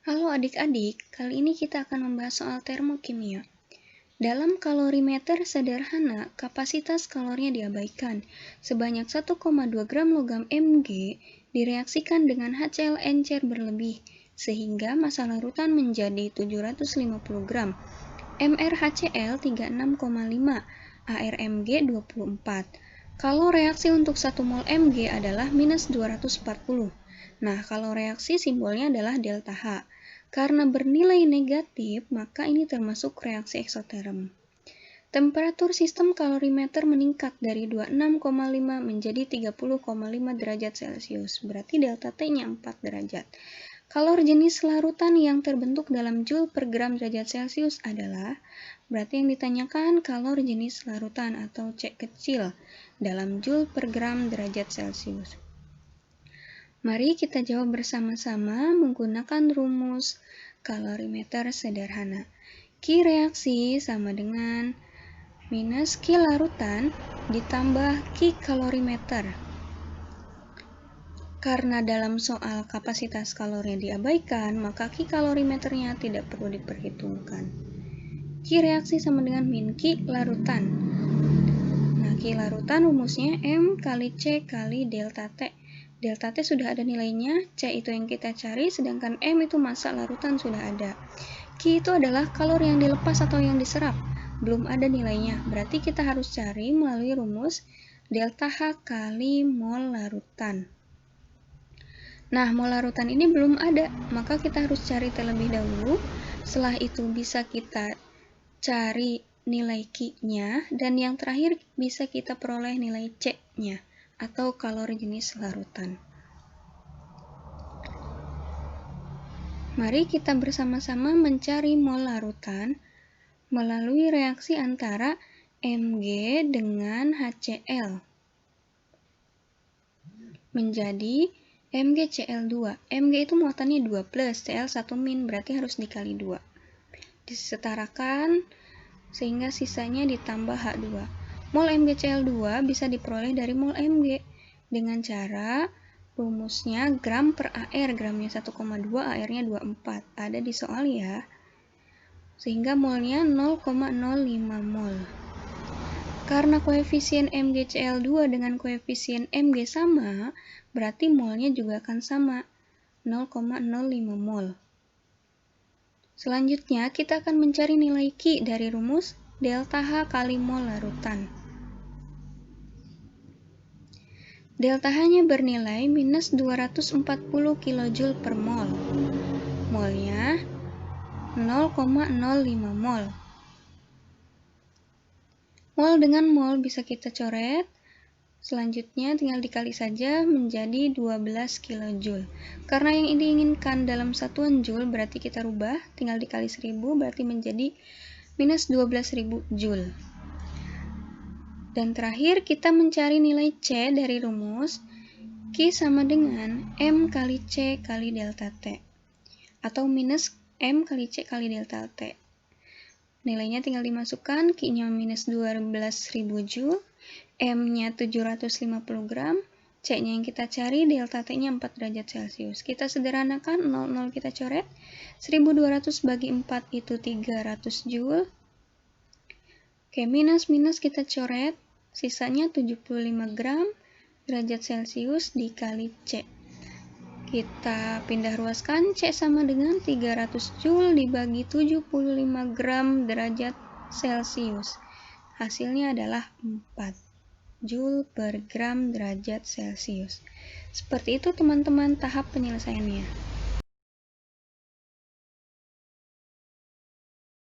Halo adik-adik, kali ini kita akan membahas soal termokimia. Dalam kalorimeter sederhana, kapasitas kalorinya diabaikan. Sebanyak 1,2 gram logam Mg direaksikan dengan HCl encer berlebih, sehingga massa larutan menjadi 750 gram. MrHCl 36,5, ArMg 24. Kalau reaksi untuk 1 mol Mg adalah minus 240. Nah, kalau reaksi simbolnya adalah delta H. Karena bernilai negatif, maka ini termasuk reaksi eksoterm. Temperatur sistem kalorimeter meningkat dari 26,5 menjadi 30,5 derajat Celcius, berarti delta T-nya 4 derajat. Kalor jenis larutan yang terbentuk dalam Joule per gram derajat Celcius adalah, berarti yang ditanyakan kalor jenis larutan atau C kecil dalam Joule per gram derajat Celcius. Mari kita jawab bersama-sama menggunakan rumus kalorimeter sederhana. Q reaksi sama dengan minus Q larutan ditambah Q kalorimeter. Karena dalam soal kapasitas kalorinya diabaikan, maka Q kalorimeternya tidak perlu diperhitungkan. Q reaksi sama dengan min Q larutan. Nah, Q larutan rumusnya M kali C kali delta T. Delta T sudah ada nilainya, C itu yang kita cari, sedangkan M itu massa larutan sudah ada. Q itu adalah kalor yang dilepas atau yang diserap, belum ada nilainya, berarti kita harus cari melalui rumus delta H kali mol larutan. Nah, mol larutan ini belum ada, maka kita harus cari terlebih dahulu, setelah itu bisa kita cari nilai Q-nya, dan yang terakhir bisa kita peroleh nilai C-nya, atau kalor jenis larutan. Mari kita bersama-sama mencari mol larutan melalui reaksi antara Mg dengan HCl. Menjadi MgCl2. Mg itu muatannya 2 plus, Cl 1 min, berarti harus dikali 2. Disetarakan sehingga sisanya ditambah H2. Mol MgCl2 bisa diperoleh dari mol Mg dengan cara rumusnya gram per AR, gramnya 1,2, AR-nya 24. Ada di soal ya. Sehingga molnya 0,05 mol. Karena koefisien MgCl2 dengan koefisien Mg sama, berarti molnya juga akan sama, 0,05 mol. Selanjutnya, kita akan mencari nilai Q dari rumus delta H kali mol larutan. Delta H-nya bernilai minus 240 kJ per mol. Molnya 0,05 mol. Mol dengan mol bisa kita coret. Selanjutnya tinggal dikali saja menjadi 12 kJ. Karena yang diinginkan dalam satuan Joule berarti kita rubah, tinggal dikali 1000 berarti menjadi minus 12.000 Joule. Dan terakhir kita mencari nilai C dari rumus Q sama dengan M kali C kali delta T. Atau minus M kali C kali delta T. Nilainya tinggal dimasukkan, Q-nya minus 12.000 Joule, M-nya 750 gram, C-nya yang kita cari, delta T-nya 4 derajat Celcius. Kita sederhanakan, 0,0 kita coret, 1200 bagi 4 itu 300 Joule. Oke, minus kita coret, sisanya 75 gram derajat Celcius dikali C. Kita pindah ruaskan, C sama dengan 300 Joule dibagi 75 gram derajat Celcius. Hasilnya adalah 4 Joule per gram derajat Celcius. Seperti itu teman-teman tahap penyelesaiannya.